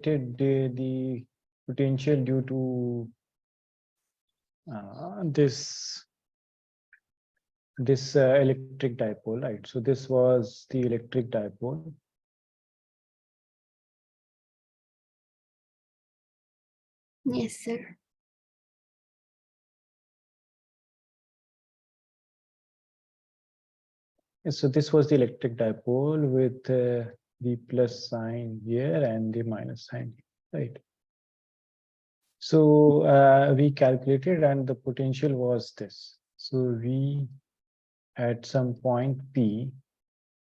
the potential due to this electric dipole, right? So this was the electric dipole. Yes, sir. So this was the electric dipole with the plus sign here and the minus sign, right? So we calculated and the potential was this. So we at some point P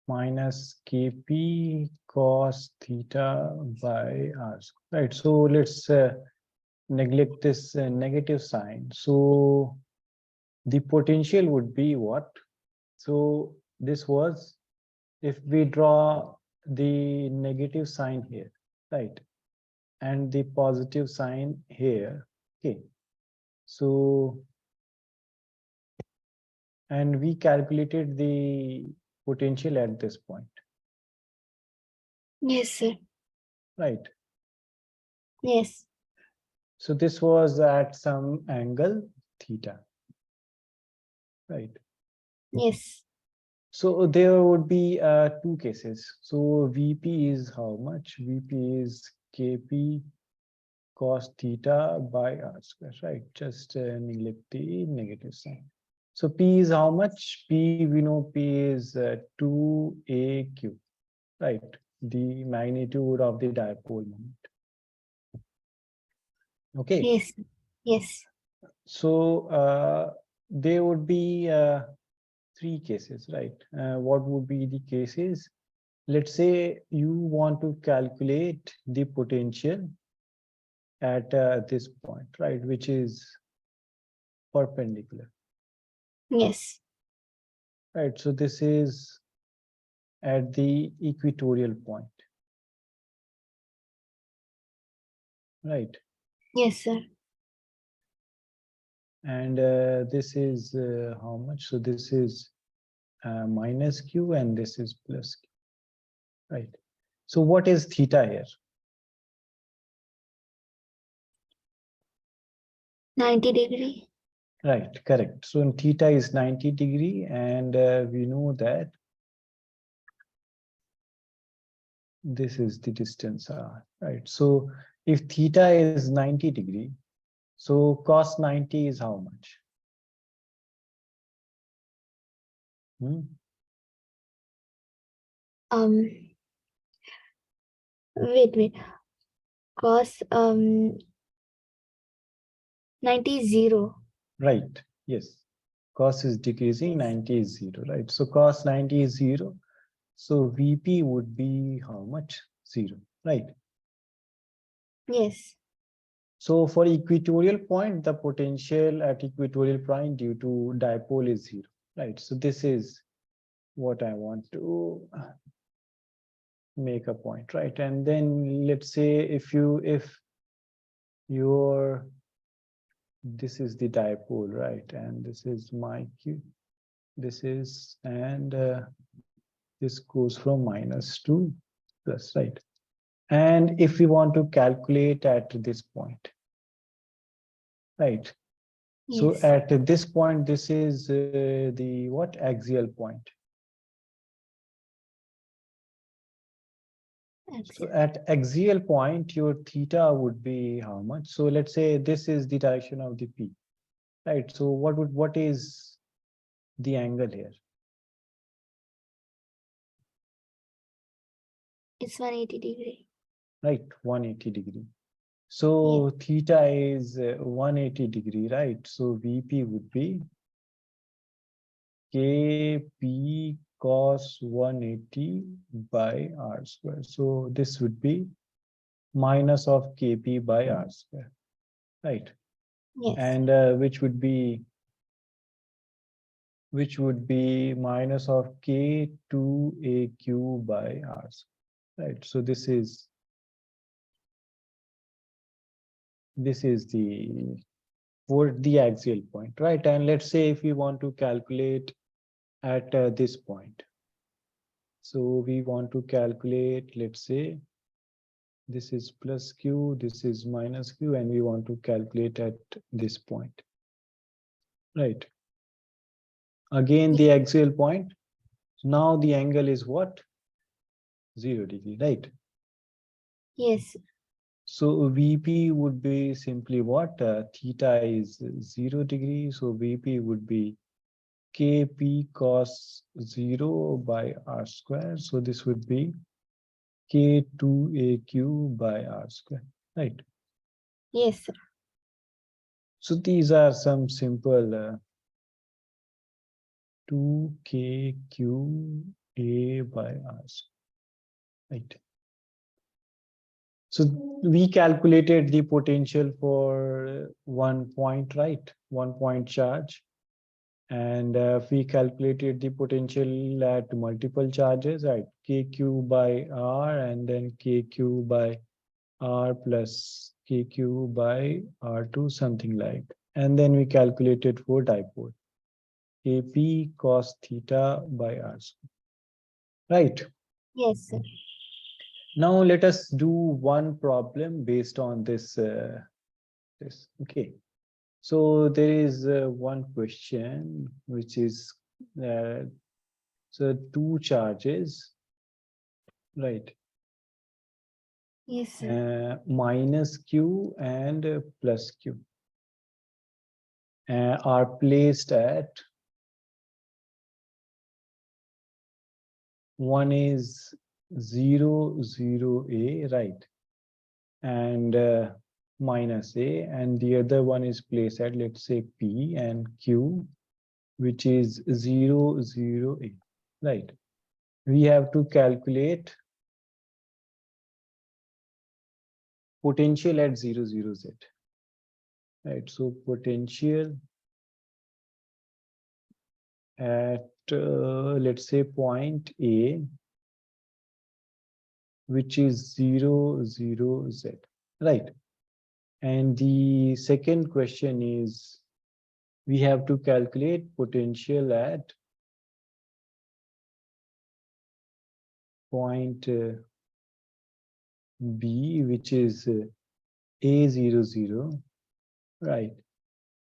minus Kp cos theta by r, right? So let's neglect this negative sign. So the potential would be what? So this was, if we draw the negative sign here, right, and the positive sign here, okay, so and we calculated the potential at this point, Yes, sir. right? Yes. So this was at some angle theta, right? Yes. So there would be two cases. So Vp is how much? Vp is Kp cos theta by r square, right? Just neglect the negative sign. So P is how much? P, we know P is 2aq, right? The magnitude of the dipole moment. Okay. Yes. Yes. So there would be three cases, right? What would be the cases? Let's say you want to calculate the potential at this point, right, which is perpendicular, Yes. right? So this is at the equatorial point, right? Yes, sir. And this is how much? So this is minus q and this is plus q, right? So what is theta here? 90 degree. Right, correct. So in theta is 90 degree, and we know that this is the distance r, right? So if theta is 90 degree, so cos 90 is how much? Wait. Cos 90 is 0. Right, yes. Cos is decreasing, 90 is 0, right? So cos 90 is 0. So Vp would be how much? 0, right? Yes. So for equatorial point, the potential at equatorial point due to dipole is 0, right? So this is what I want to make a point, right? And then let's say if your this is the dipole, right? And this is my q, this is, and this goes from minus to plus, right? And if we want to calculate at this point, right? So Yes. at this point, this is the what? Axial point. So at axial point, your theta would be how much? So let's say this is the direction of the P, right? So what is the angle here? It's 180 degree. Right, 180 degree. So theta is 180 degree, right? So Vp would be Kp cos 180 by r square. So this would be minus of Kp by r square, right? Yes. And which would be minus of K2aq by r square, right? So this is the for the axial point, right? And let's say if we want to calculate at this point, so we want to calculate, let's say This is plus q, this is minus q, and we want to calculate at this point. Right. Again, the axial point. Now the angle is what? 0 degree, right? Yes. So VP would be simply what? Theta is 0 degree. So VP would be KP cos 0 by r square. So this would be K2AQ by r square, right? Yes, sir. So these are some simple 2KQA by r square, right? So we calculated the potential for 1 point, right? 1 point charge. And we calculated the potential at multiple charges, right? KQ by R and then KQ by R plus KQ by R2, something like. And then we calculated for dipole, KP cos theta by R square. Right. Yes, sir. Now let us do one problem based on this. Okay. So there is one question which is so two charges, right? Yes, sir. Minus q and plus q are placed at, one is 0, 0a, right? And minus a, and the other one is placed at, let's say, p and q, which is 0, 0a, right? We have to calculate potential at 0, 0, z, right? So potential at let's say point A, which is 0, 0, z, right? And the second question is we have to calculate potential at point B, which is A00, 0, right?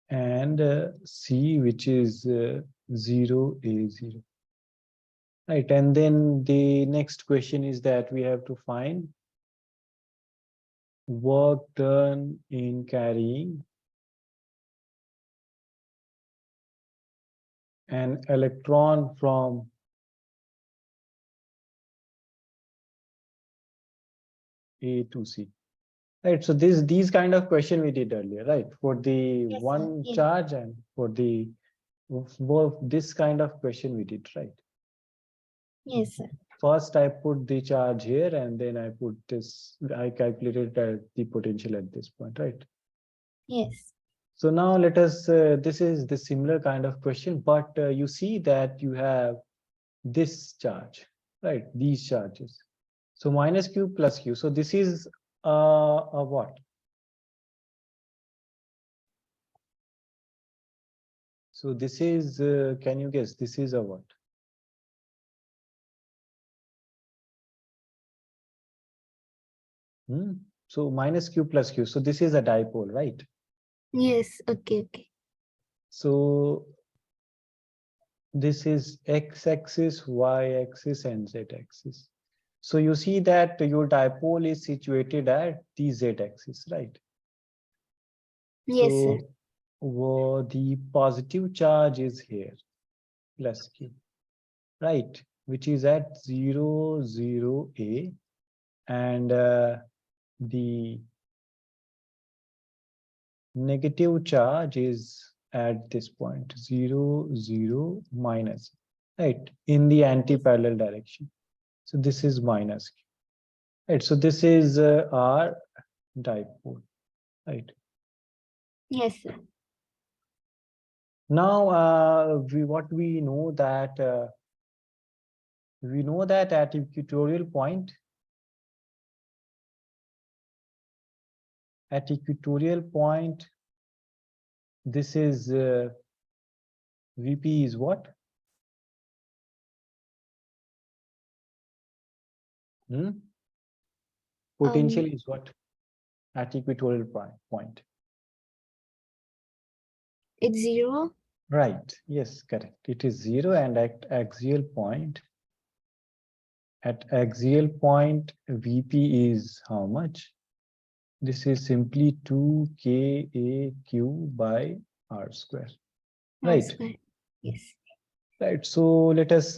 And C, which is 0A0, right? And then the next question is that we have to find work done in carrying an electron from A to C. Right. So these kind of question we did earlier, right? For the Yes, sir. one Yes. charge and for the this kind of question we did, right? Yes, sir. First, I put the charge here, and then I put this. I calculated the potential at this point, right? Yes. So now let us. This is the similar kind of question, but you see that you have this charge, right? These charges. So minus q plus q. So this is a what? So this is, can you guess, this is a what? So minus q plus q. So this is a dipole, right? Yes. Okay. Okay. So this is x-axis, y-axis, and z-axis. So you see that your dipole is situated at the z-axis, right? Yes, sir. So the positive charge is here, plus q, right? Which is at 0, 0, a, and the negative charge is at this point, 0, 0, minus, right? In the anti-parallel direction. So this is minus q, right? So this is our dipole, right? Yes, sir. Now what we know that at equatorial point, this is VP is what? Potential is what? At equatorial point. It's 0. Right. Yes, correct. It is 0, and at axial point, VP is how much? This is simply 2KAQ by R square. Right. Square. Yes. Right. So let us.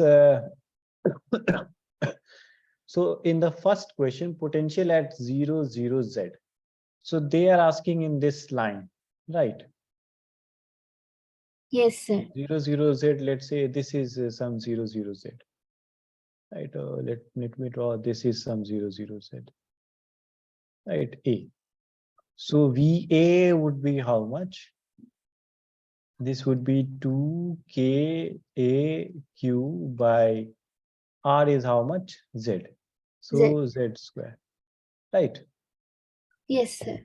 So in the first question, potential at 0, 0, Z. So they are asking in this line, right? Yes, sir. 0, 0, Z. Let's say this is some 0, 0, Z. Right. Let me draw. This is some 0, 0, Z. Right. A. So VA would be how much? This would be 2KAQ by R is how much? Z. So Z square. Right. Yes, sir.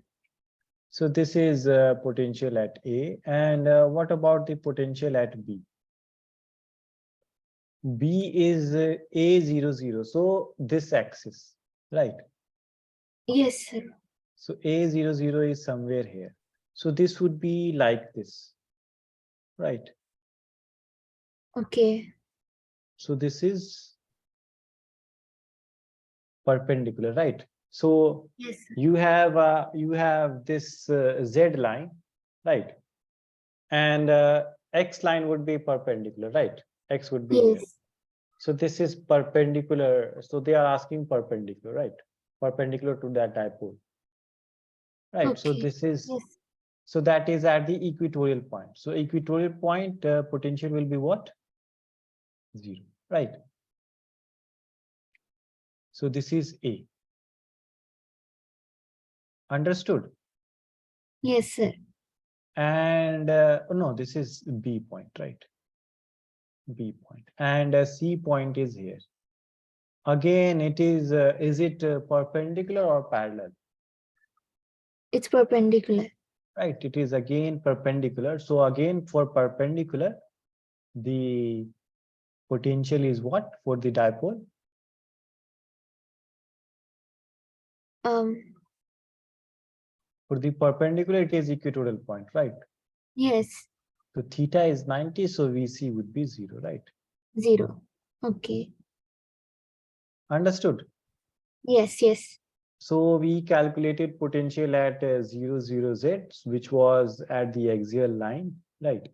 So this is potential at A. And what about the potential at B? B is A00. So this axis, right? Yes, sir. So A00 is somewhere here. So this would be like this, right? Okay. So this is perpendicular, right? So Yes, sir. you have this Z line, right? And X line would be perpendicular, right? X would be here. Yes. So this is perpendicular. So they are asking perpendicular, right? Perpendicular to that dipole, right? So Okay. this is, Yes. so that is at the equatorial point. So equatorial point potential will be what? 0, right? So this is A. Understood? Yes, sir. And no, this is B point, right? B point. And C point is here. Again, it is it perpendicular or parallel? It's perpendicular. Right, it is again perpendicular. So again, for perpendicular, the potential is what for the dipole? For the perpendicular, it is equatorial point, right? Yes. So theta is 90, so VC would be 0, right? 0. Okay. Understood? Yes, yes. So we calculated potential at 0, 0, Z, which was at the axial line, right?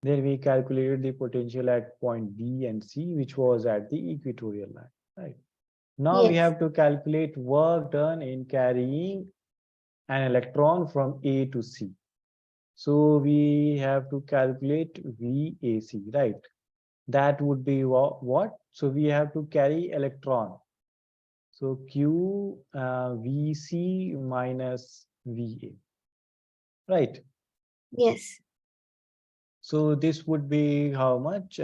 Then we calculated the potential at point B and C, which was at the equatorial line, right? Now we Yes. have to calculate work done in carrying an electron from A to C. So we have to calculate VAC, right? That would be what? So we have to carry electron. So Q VC minus VA, right? Yes. So this would be how much?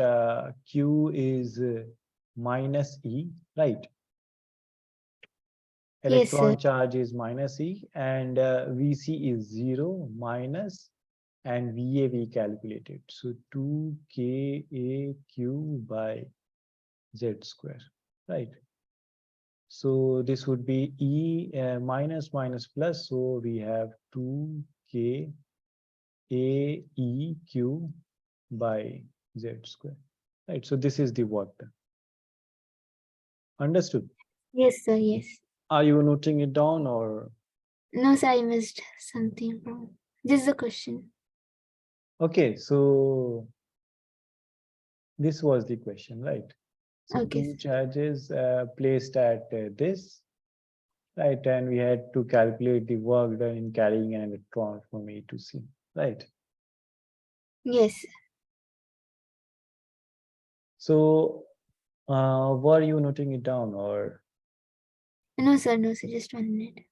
Q is minus E, right? Yes, sir. Electron charge is minus E, and VC is 0 minus, and VA we calculated. So 2KAQ by Z square, right? So this would be E minus minus plus. So we have 2KAEQ by Z square, right? So this is the work done. Understood? Yes, sir. Yes. Are you noting it down or? No, sir, I missed something wrong. This is a question. Okay, so this was the question, right? So Okay, two sir. charges placed at this, right? And we had to calculate the work done in carrying an electron from A to C, right? Yes. So were you noting it down or? No, sir. No, sir. Just 1 minute.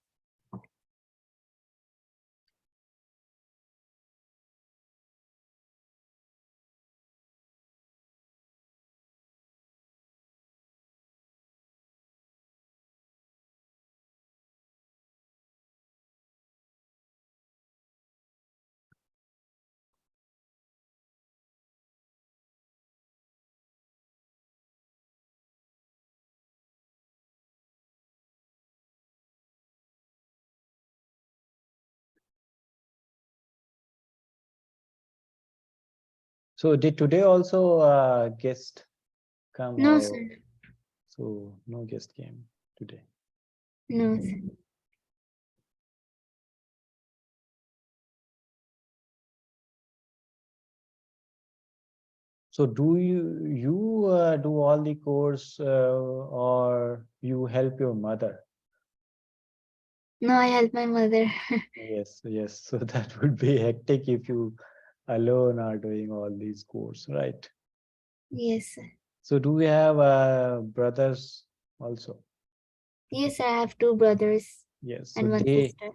So did today also guest come, No, or sir. so no guest came today? No, sir. So do you do all the course, or you help your mother? No, I help my mother. Yes, yes. So that would be hectic if you alone are doing all these course, right? Yes, sir. So do we have brothers also? Yes, I have two brothers Yes. So and one they, sister.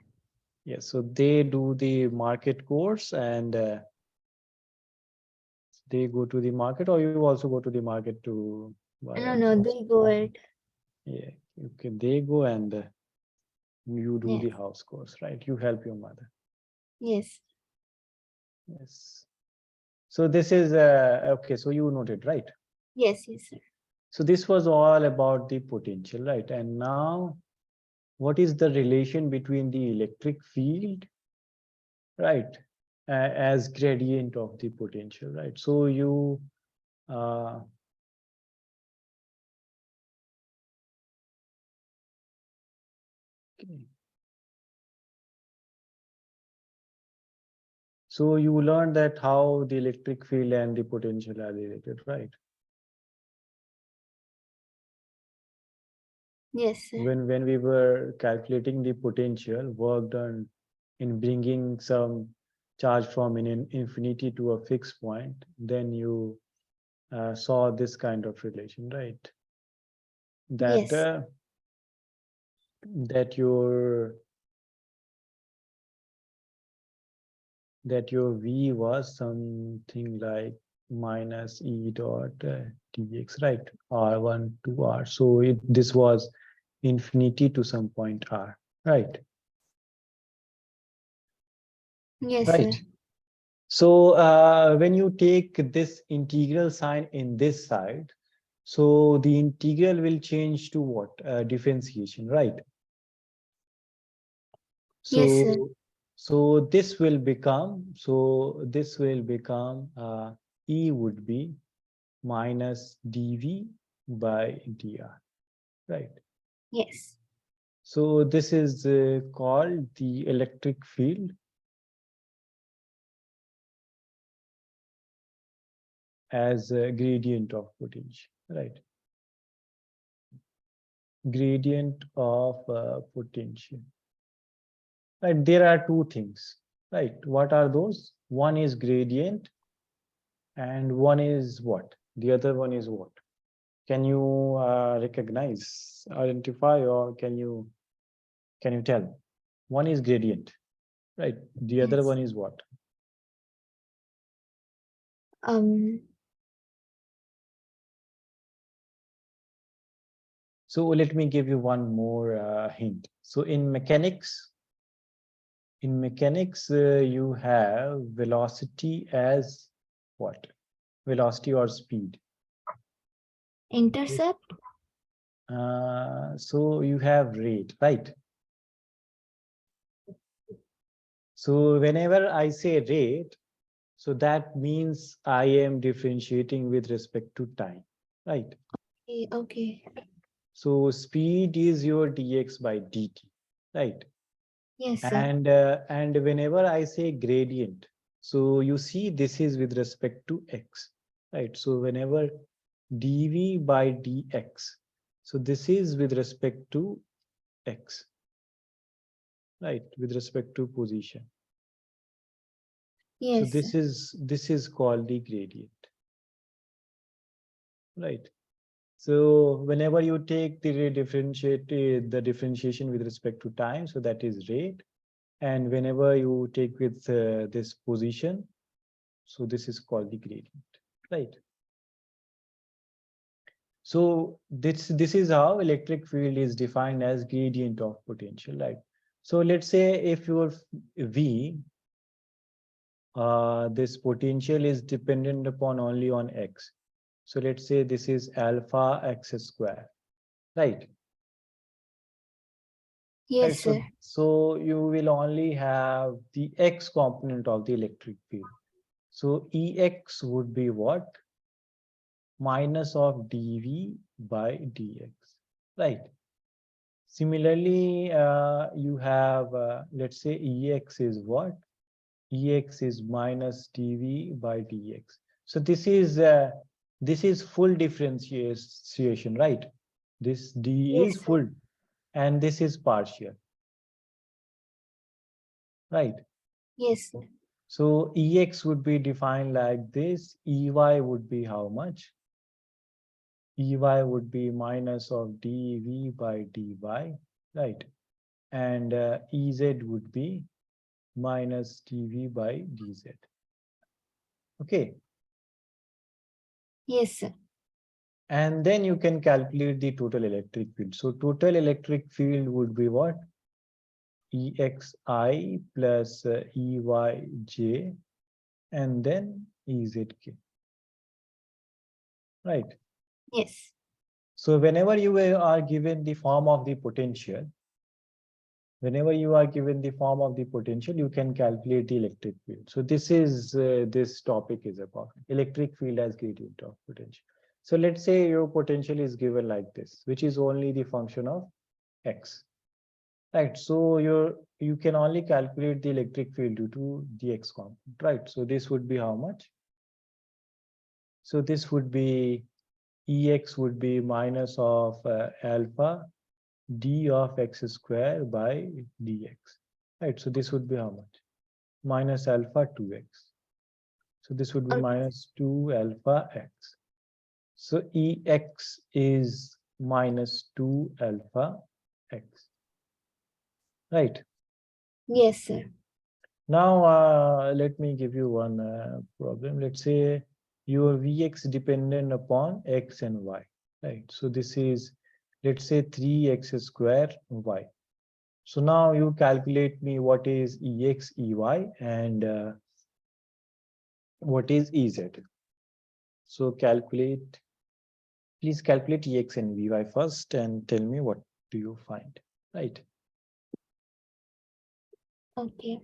yes. So they do the market course, and they go to the market, or you also go to the market to buy No, all no, things? they go it. Yeah. Okay. They go, and you do Yes, the house course, right? You help your mother. yes, Yes. So this is okay. So you noted, right? yes, yes, sir. So this was all about the potential, right? And now, what is the relation between the electric field, right, as gradient of the potential, right? So you uh, okay. So you learned that how the electric field and the potential are related, right? Yes, sir. When we were calculating the potential work done in bringing some charge from an infinity to a fixed point, then you saw this kind of relation, right? That Yes, that your that your v was something like minus e dot dx, right? R1 to r. So this was infinity to some point r, right? yes, sir. Right. So when you take this integral sign in this side, so the integral will change to what? Differentiation, right? Yes, sir. So this will become, e would be minus dv by dr, right? Yes, So this is called the electric field as a gradient of potential, right? Gradient of potential, right? There are two things, right? What are those? One is gradient, and one is what? The other one is what? Can you recognize, identify, or can you tell? One is gradient, right? The other yes. one is what? Um, So let me give you one more hint. So in mechanics, you have velocity as what? Velocity or speed. intercept. So you have rate, right? So whenever I say rate, so that means I am differentiating with respect to time, right? Okay, okay. So speed is your dx by dt, right? Yes, sir. And whenever I say gradient, so you see this is with respect to x, right? So whenever dv by dx, so this is with respect to x, right? With respect to position. So Yes, sir. this is called the gradient, right? So whenever you take the differentiation with respect to time, so that is rate. And whenever you take with this position, so this is called the gradient, right? So this is how electric field is defined as gradient of potential, right? So let's say if your V, this potential is dependent upon only on x. So let's say this is alpha x square, right? Right. Yes, So, sir. so you will only have the x component of the electric field. So Ex would be what? Minus of dV by dx, right? Similarly, you have, let's say Ex is what? Ex is minus dV by dx. So this is full differentiation, right? This d Yes, is sir. full and this is partial, right? Yes, sir. So Ex would be defined like this. Ey would be how much? Ey would be minus of dV by dy, right? And Ez would be minus dV by dz. Okay. Yes, sir. And then you can calculate the total electric field. So total electric field would be what? Exi plus Eyj and then Ezk, right? Yes. So whenever you are given the form of the potential, you can calculate the electric field. So this is this topic is about electric field as gradient of potential. So let's say your potential is given like this, which is only the function of x, right? So you can only calculate the electric field due to the x component, right? So this would be how much? So this would be Ex would be minus of alpha d of x square by dx, right? So this would be how much? Minus alpha 2x. So this would be Okay. minus 2 alpha x. So Ex is minus 2 alpha x, right? Yes, sir. Now, let me give you one problem. Let's say your Vx dependent upon x and y, right? So this is, let's say 3x square y. So now you calculate me what is Ex, Ey, and what is Ez. So please calculate Ex and Vy first and tell me what do you find, right? Okay.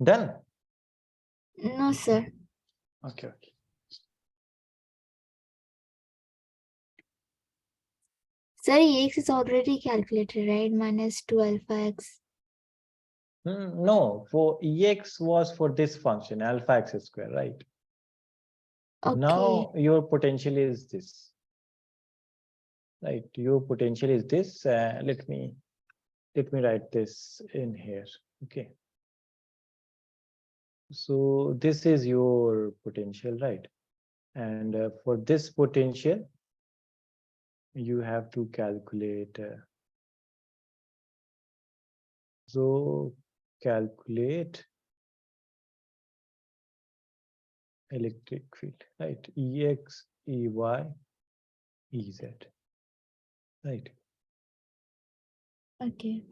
Done. No, sir. Okay, okay. Sir, X is already calculated, right? Minus 2 alpha x. No, for Ex was for this function, alpha x square, right? Okay. Now your potential is this, right? Your potential is this. Let me write this in here. Okay. So this is your potential, right? And for this potential, you have to calculate. So calculate electric field, right? Ex, Ey, Ez, right? Okay.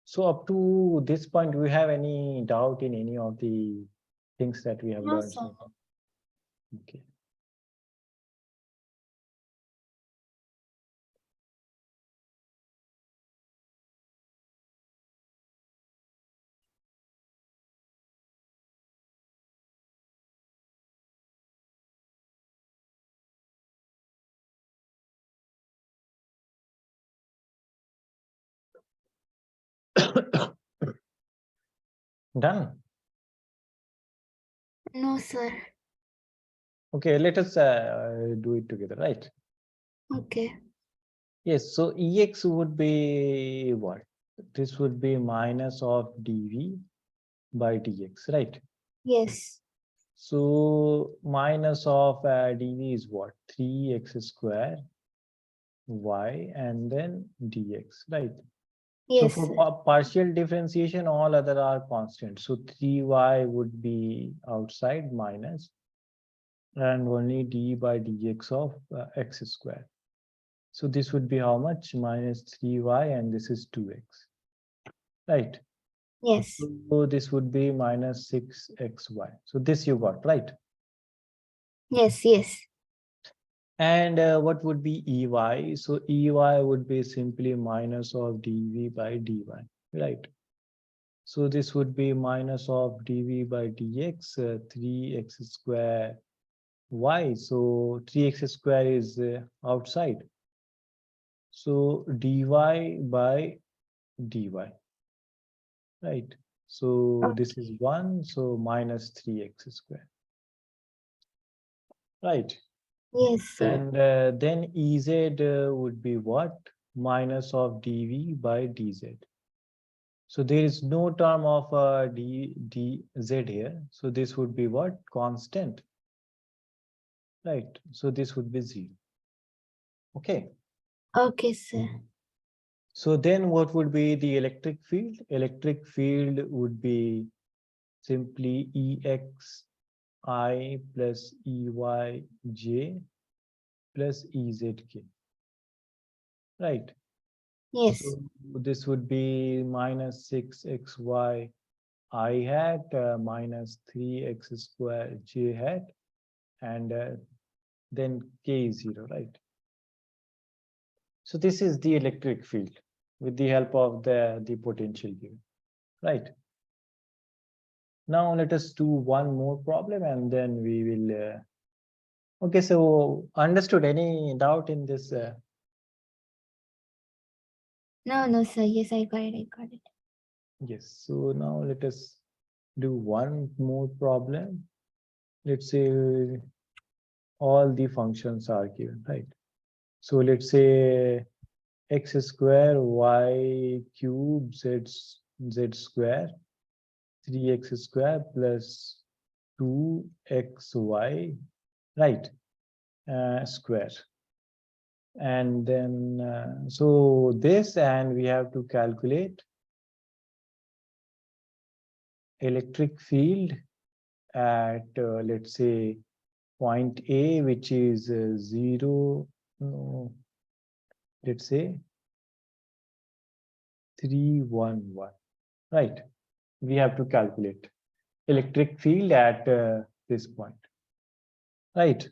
So up to this point, do you have any doubt in any of the things that we have No, learned sir. so far? Okay. Done. No, sir. Okay, let us do it together, right? Okay. Yes, so Ex would be what? This would be minus of dV by dx, right? Yes. So minus of dV is what? 3x square y and then dx, right? So Yes, for sir. partial differentiation, all other are constant. So 3y would be outside minus and only d by dx of x square. So this would be how much? Minus 3y and this is 2x, right? Yes. So this would be minus 6xy. So this you got, right? Yes. Yes. And what would be Ey? So Ey would be simply minus of dv by dy, right? So this would be minus of dv by dx, 3x square y. So 3x square is outside. So dy by dy, right? So this is 1, so minus 3x square, right? Yes, sir. And then Ez would be what? Minus of dv by dz. So there is no term of dz here. So this would be what? Constant, right? So this would be 0. Okay. Okay, sir. So then what would be the electric field? Electric field would be simply EXI plus EYJ plus EZK, right? Yes. So this would be minus 6xy I hat minus 3x square j hat and then k is 0, right? So this is the electric field with the help of the potential given, right? Now let us do one more problem and then we will. Okay, so understood? Any doubt in this? No, no, sir. Yes, I got it. I got it. Yes. So now let us do one more problem. Let's say all the functions are given, right? So let's say x square y cube z square 3x square plus 2xy, right? Square. And then so this, and we have to calculate electric field at let's say point A, which is 0, no, let's say 311, right? We have to calculate electric field at this point, right?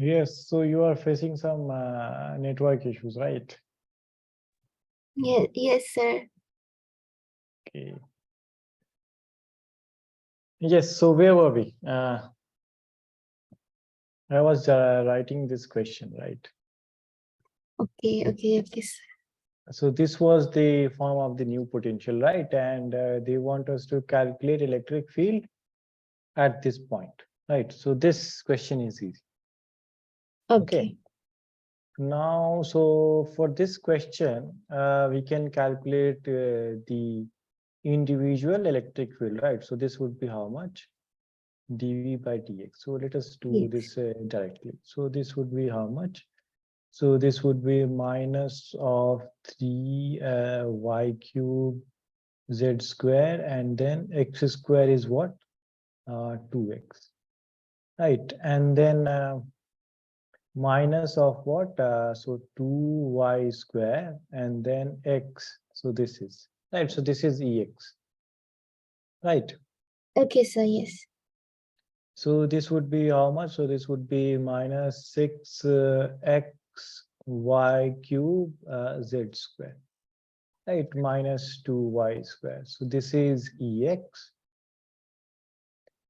Yes, so you are facing some network issues, right? Yes, sir. Okay. Yes, so where were we? I was writing this question, right? Okay, sir. So this was the form of the new potential, right? And they want us to calculate electric field at this point, right? So this question is easy. Okay. Now, so for this question, we can calculate the individual electric field, right? So this would be how much? dV by dx. So let us do Yes. this directly. So this would be how much? So this would be minus of 3 y cube z square, and then x square is what? 2x, right? And then minus of what? So 2y square and then x. So this is, right? So this is ex, right? Okay, sir. Yes. So this would be how much? So this would be minus 6 x y cube z square, right? Minus 2y square. So this is ex.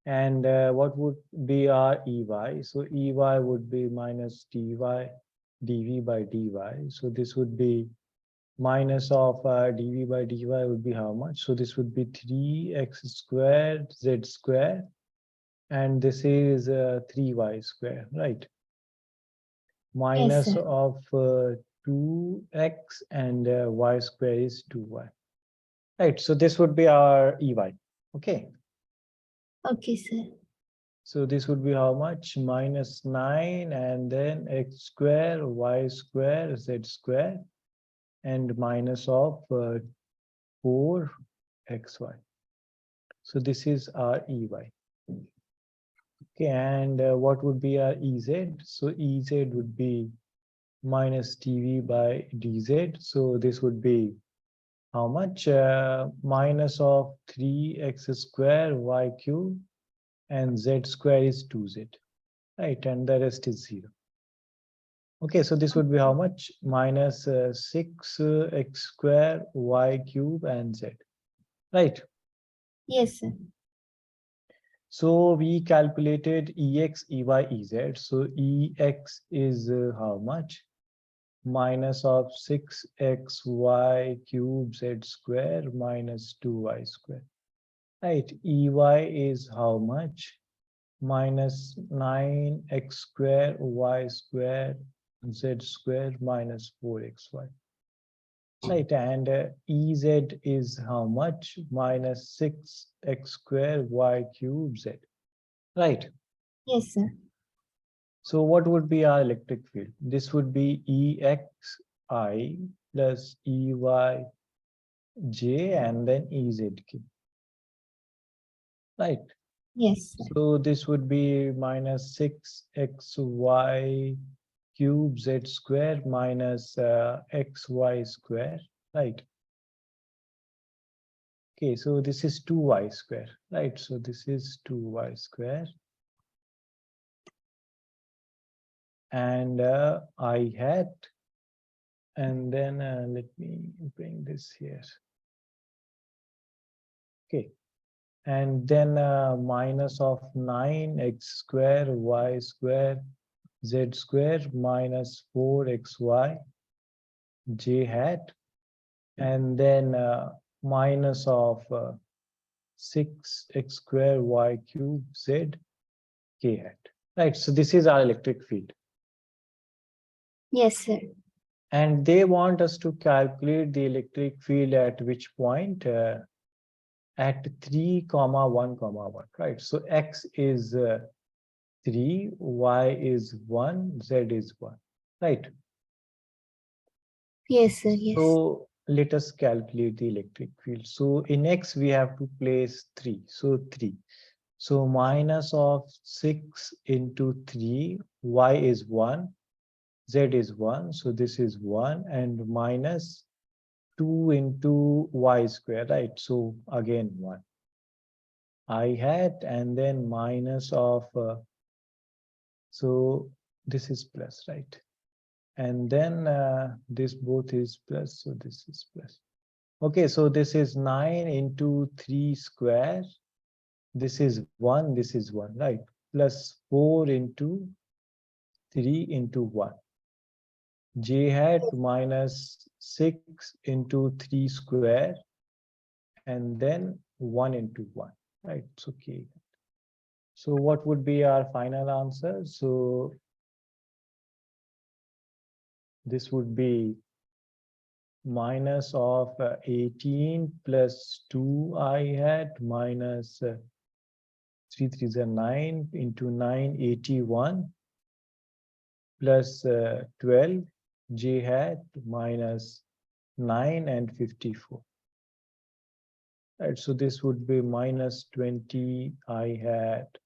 And what would be our ey? So ey would be minus dy dv by dy. So this would be minus of dv by dy would be how much? So this would be 3x squared z square, and this is 3y square, right? Yes, Minus sir. of 2x and y square is 2y. Right, so this would be our EY. Okay, Okay, sir. so this would be how much? Minus 9 and then x square, y square, z square, and minus of 4xy. So this is our EY. Okay, and what would be our EZ? So EZ would be minus dV by dz. So this would be how much? Minus of 3x square y cube and z square is 2z, right? And the rest is 0. Okay, so this would be how much? Minus 6x square y cube and z, right? Yes, sir. So we calculated Ex, Ey, Ez. So Ex is how much? Minus of 6xy cube z square minus 2y square. Right, Ey is how much? Minus 9x square y square z square minus 4xy. Right, and Ez is how much? Minus 6x square y cube z. Right. Yes, sir. So what would be our electric field? This would be EXI plus EYJ and then EZK. Right. Yes, sir. So this would be minus 6xy cube z square minus xy square. Right. Okay, so this is 2y square. Right. So this is 2y square. And I hat. And then let me bring this here. Okay, and then minus of 9x square y square z square minus 4xy j hat, and then minus of 6x square y cube z k hat. Right, so this is our electric field. Yes, sir. And they want us to calculate the electric field at which point? At 3 comma 1 comma 1, right? So x is 3, y is 1, z is 1, right? Yes, sir. Yes. So let us calculate the electric field. So in x we have to place 3, so 3. So minus of 6 into 3, y is 1, z is 1, so this is 1, and minus 2 into y square, right? So again 1. I hat, and then minus of so this is plus, right? And then this both is plus, so this is plus. Okay, so this is 9 into 3 square. This is 1, this is 1, right? Plus 4 into 3 into 1. J hat minus 6 into 3 square, and then 1 into 1, right? It's okay. So what would be our final answer? So this would be minus of 18 plus 2I hat minus 3 3s are 9 into 9, 81 plus 12 j hat minus 9 and 54. Right, so this would be minus 20 I hat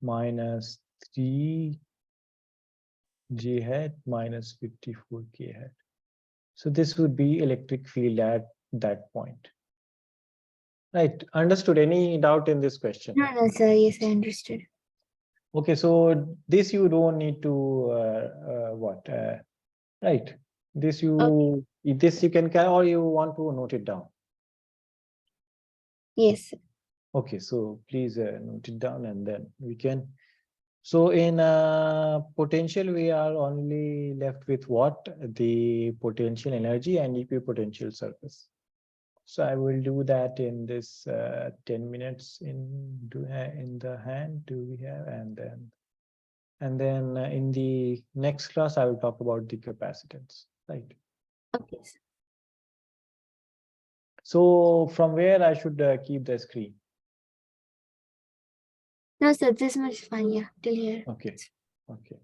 minus 3 j hat minus 54 k hat. So this would be electric field at that point. Right, understood? Any doubt in this question? No, no, sir. Yes, I understood. Okay, so this you don't need to right? This you can carry, or you want to note it down. Yes, sir. Okay, so please note it down, and then we can. So in potential, we are only left with what? The potential energy and equipotential surface. So I will do that in this 10 minutes in the hand. Do we have? And then in the next class, I will talk about the capacitance. right? Okay, sir. So from where I should keep the screen? No, sir, this much fine. Yeah, till here. Okay, okay.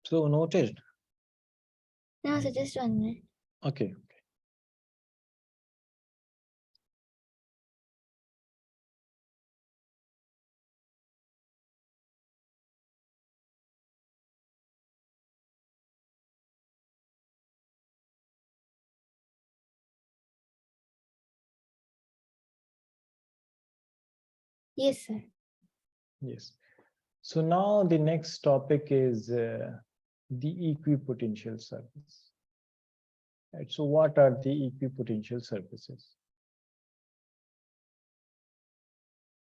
So noted. No, sir, just 1 minute. Okay. Yes, sir. Yes. So now the next topic is the equipotential surface. Right. So what are the equipotential surfaces?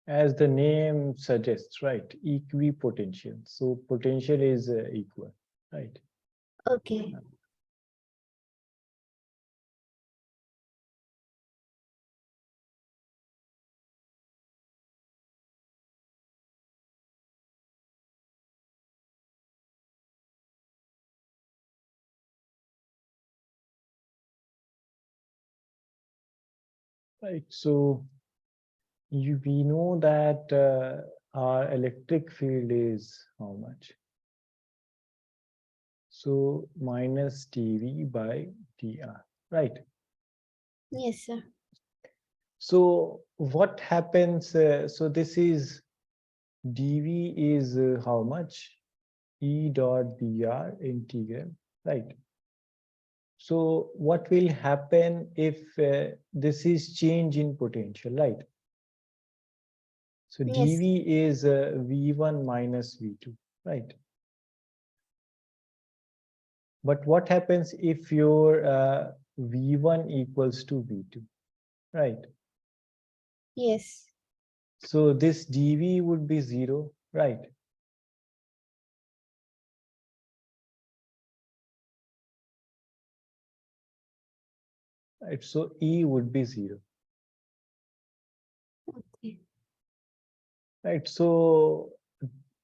As the name suggests, right? Equipotential. So potential is equal, right? Okay. Right. So we know that our electric field is how much? So minus dV by dr, right? Yes, sir. So what happens? So this is dV is how much? E dot dr integral, right? So what will happen if this is change in potential, right? So Yes, dV is V1 minus V2, right? But what happens if your V1 equals to V2, right? yes, So this dV would be 0, right? Right. So E would be 0, okay. right? So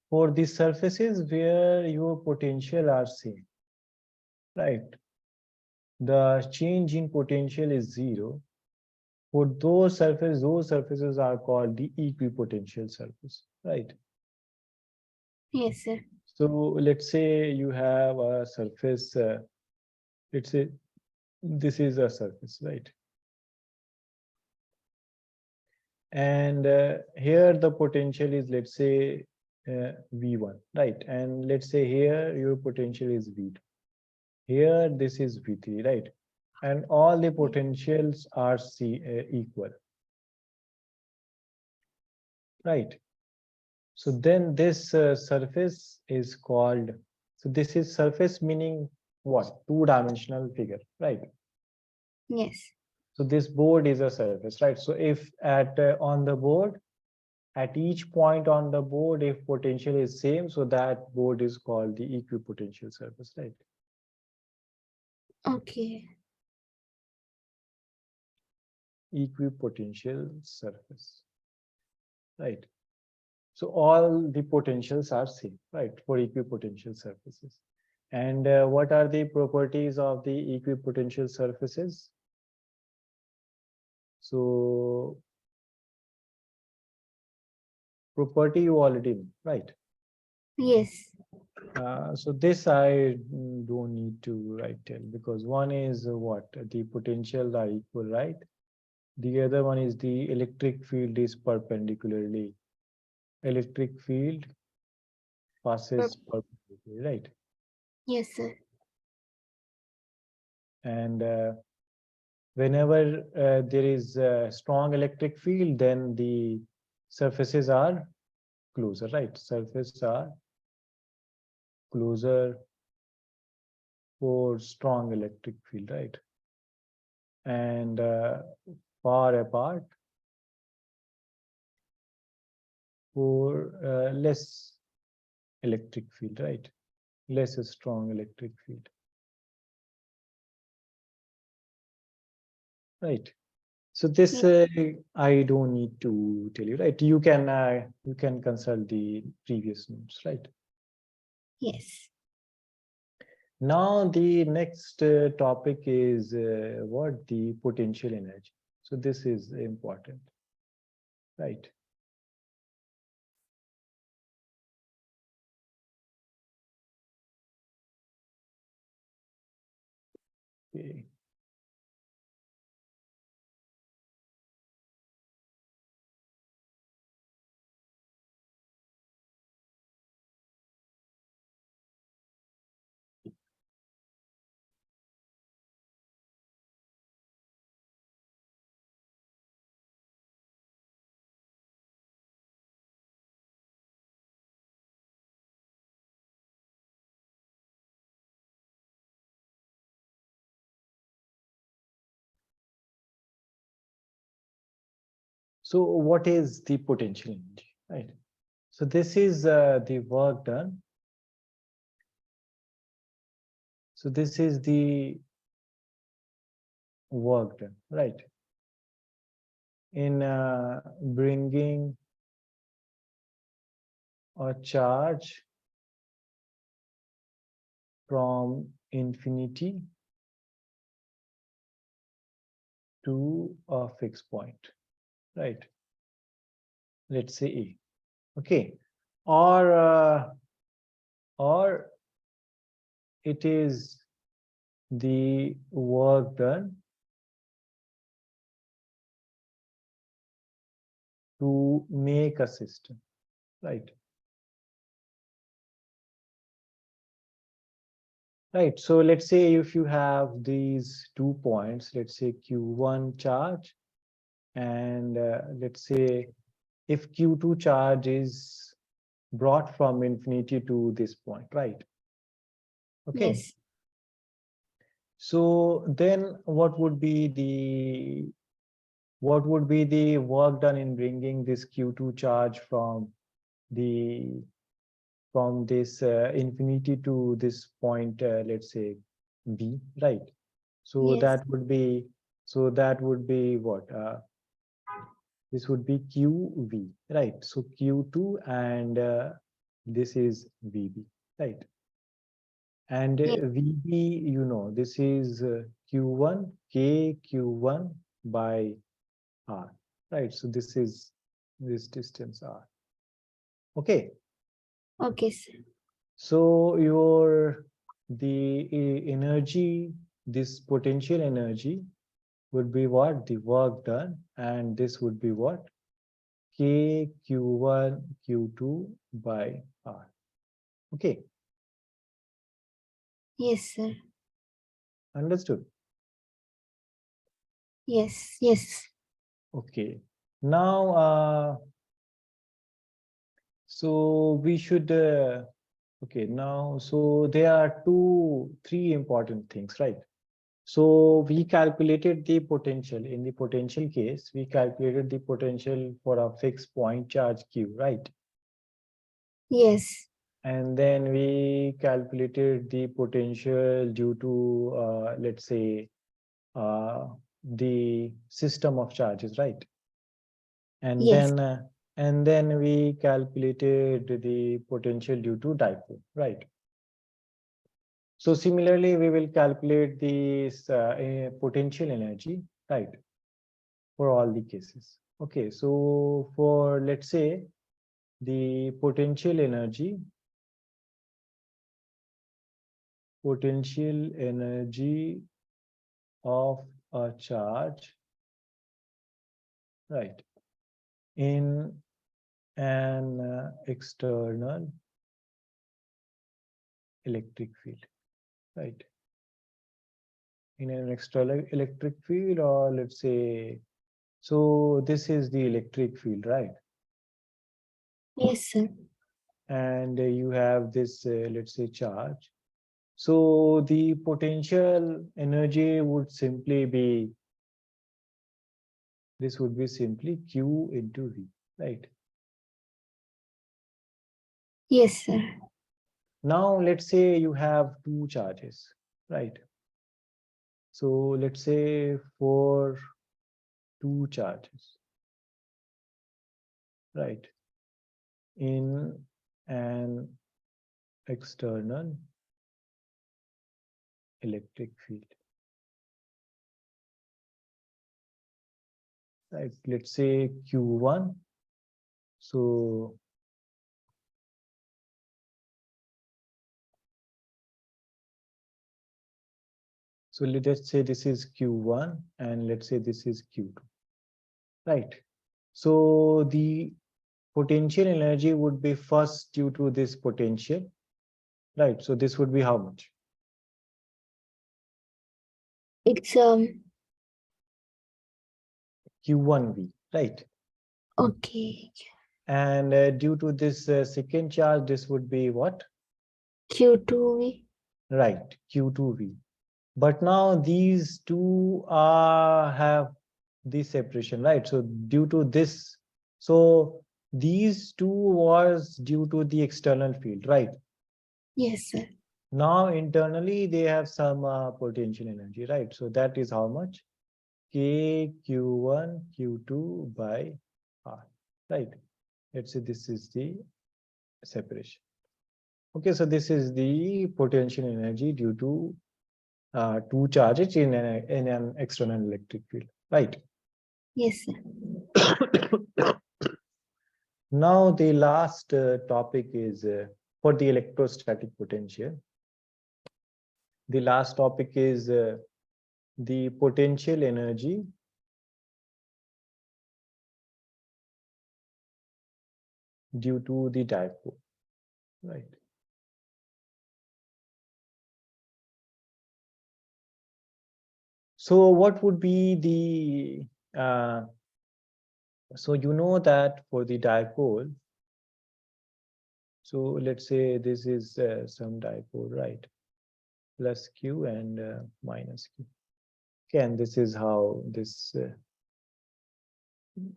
for the surfaces where your potential are same, right? The change in potential is 0. For those surfaces are called the equipotential surface, right? Yes, sir. So let's say you have a surface, let's say this is a surface, right? And here the potential is, let's say, V1, right? And let's say here your potential is V2. Here this is V3, right? And all the potentials are equal, right? So then this surface is called, so this is surface meaning what? Two-dimensional figure, right? Yes. So this board is a surface, right? So if at on the board, at each point on the board, if potential is same, so that board is called the equipotential surface, right? Okay. Equipotential surface, right? So all the potentials are same, right, for equipotential surfaces. And what are the properties of the equipotential surfaces? So property you already know, right? Yes. So this I don't need to write tell, because one is what the potentials are equal, right? The other one is the electric field is perpendicularly. Electric field passes perpendicularly, right? Yes, sir. And whenever there is a strong electric field, then the surfaces are closer, right? Surfaces are closer for strong electric field, right? And far apart for less electric field, right? Less strong electric field, right? So this I don't need to tell you, right? You can consult the previous notes, right? Yes. Now the next topic is what the potential energy. So this is important, right? Okay. So what is the potential energy, right? So this is the work done. So this is the work done, right? In bringing a charge from infinity to a fixed point, right? Let's say A. Okay. Or it is the work done to make a system, right? Right. So let's say if you have these 2 points, let's say Q1 charge, and let's say if Q2 charge is brought from infinity to this point, right? Okay. Yes. So then what would be the work done in bringing this Q2 charge the from this infinity to this point, let's say B, right? So Yes. that would be what? This would be QV, right? So Q2 and this is VB, right? And Yes. VB, this is Q1, K Q1 by R, right? So this is this distance R. Okay. Okay, sir. So the energy, this potential energy would be what? The work done, and this would be what? K Q1 Q2 by R. Okay, Yes, sir. understood. Yes. Yes. Okay. Now so we should okay, now so there are three important things, right? So we calculated the potential. In the potential case, we calculated the potential for a fixed point charge Q, right? Yes. And then we calculated the potential due to, let's say, the system of charges, right? And Yes. then uh, and then we calculated the potential due to dipole, right? So similarly, we will calculate this potential energy, right, for all the cases. Okay, so for, let's say, the potential energy of a charge, right, in an external electric field, right? In an external electric field, or let's say, so this is the electric field, right? Yes, sir. And you have this, let's say, charge. So the potential energy would simply be, this would be simply Q into V, right? Yes, sir. Now let's say you have two charges, right? So let's say for two charges, right, in an external electric field, right? Let's say Q1. So let's say this is Q1 and let's say this is Q2, right? So the potential energy would be first due to this potential, right? So this would be how much? It's Q1V, right? okay. And due to this second charge, this would be what? Q2V. Right, Q2V. But now these two have this separation, right? So due to this, so these two was due to the external field, right? Yes, sir. Now internally they have some potential energy, right? So that is how much? K Q1 Q2 by R, right? Let's say this is the separation. Okay, so this is the potential energy due to two charges in an external electric field, right? Yes, sir. Now the last topic is for the electrostatic potential. The last topic is the potential energy due to the dipole, right? So what would be the so you know that for the dipole, so let's say this is some dipole, right? Plus Q and minus Q. Okay, and this is how this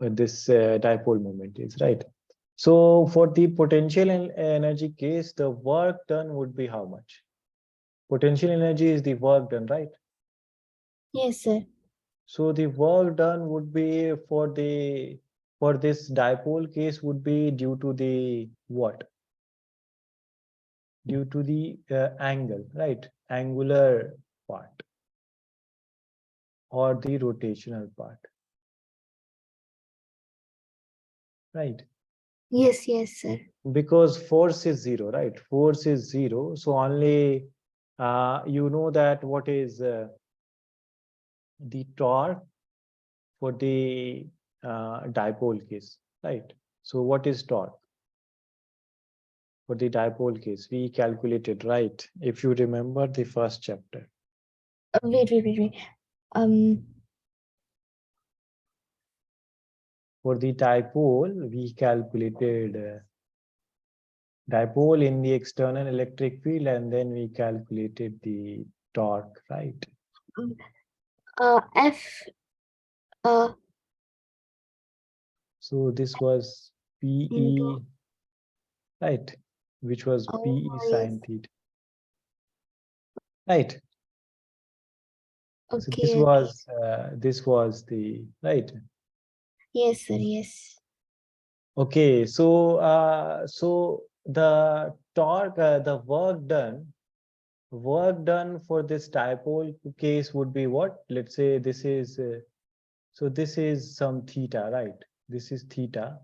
dipole moment is, right? So for the potential energy case, the work done would be how much? Potential energy is the work done, right? Yes, sir. So the work done would be for this dipole case would be due to the what? Due to the angle, right? Angular part or the rotational part, right? Yes, yes, sir. Because force is zero, right? Force is zero. So only you know that what is the torque for the dipole case, right? So what is torque for the dipole case? We calculated, right? If you remember the first chapter. Wait. Um, For the dipole, we calculated dipole in the external electric field, and then we calculated the torque, right? F. Uh, So this was into. PE, right? Which was Oh, PE yes. sine theta, right? So Okay, okay. this was the right. Yes, sir. Yes. Okay, so the torque, the work done for this dipole case would be what? Let's say this is so this is some theta, right? This is theta.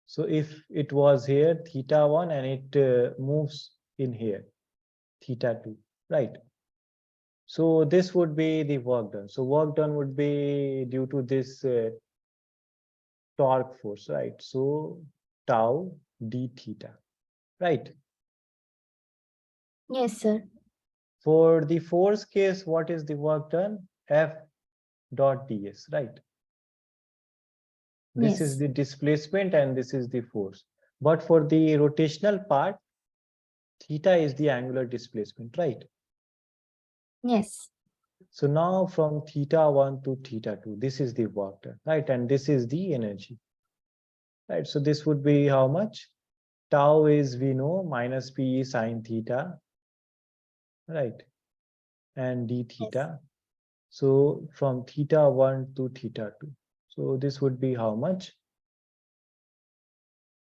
So if it was here theta 1 and it moves in here theta 2, right? So this would be the work done. So work done would be due to this torque force, right? So tau d theta, right? Yes, sir. For the force case, what is the work done? F dot ds, right? This is Yes. the displacement and this is the force. But for the rotational part, theta is the angular displacement, right? Yes. So now from theta 1 to theta 2, this is the work done, right? And this is the energy, right? So this would be how much? Tau is, we know, minus P sine theta, right? And d Yes. theta. So from theta 1 to theta 2. So this would be how much?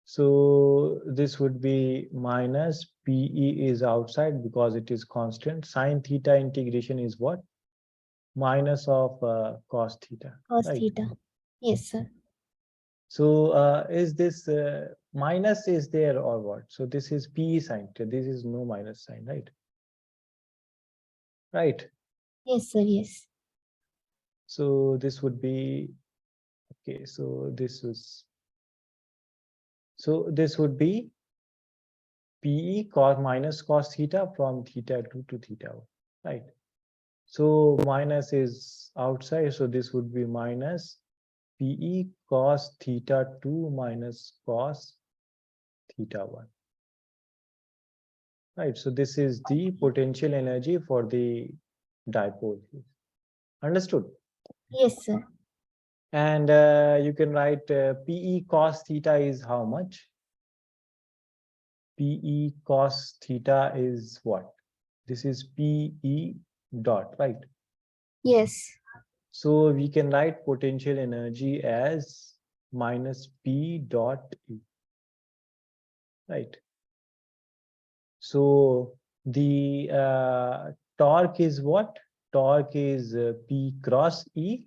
So this would be minus PE is outside because it is constant. Sine theta integration is what? Minus of cos theta, Cos right? theta. Yes, sir. So is this minus is there or what? So this is PE sine theta. This is no minus sign, right? Right. Yes, sir. Yes. So this would be okay. So this would be PE cos minus cos theta from theta 2 to theta 1, right? So minus is outside, so this would be minus PE cos theta 2 minus cos theta 1. Right, so this is the potential energy for the dipole. Understood? Yes, sir. And you can write PE cos theta is how much? PE cos theta is what? This is PE dot, right? Yes. So we can write potential energy as minus P dot E, right? So the torque is what? Torque is P cross E,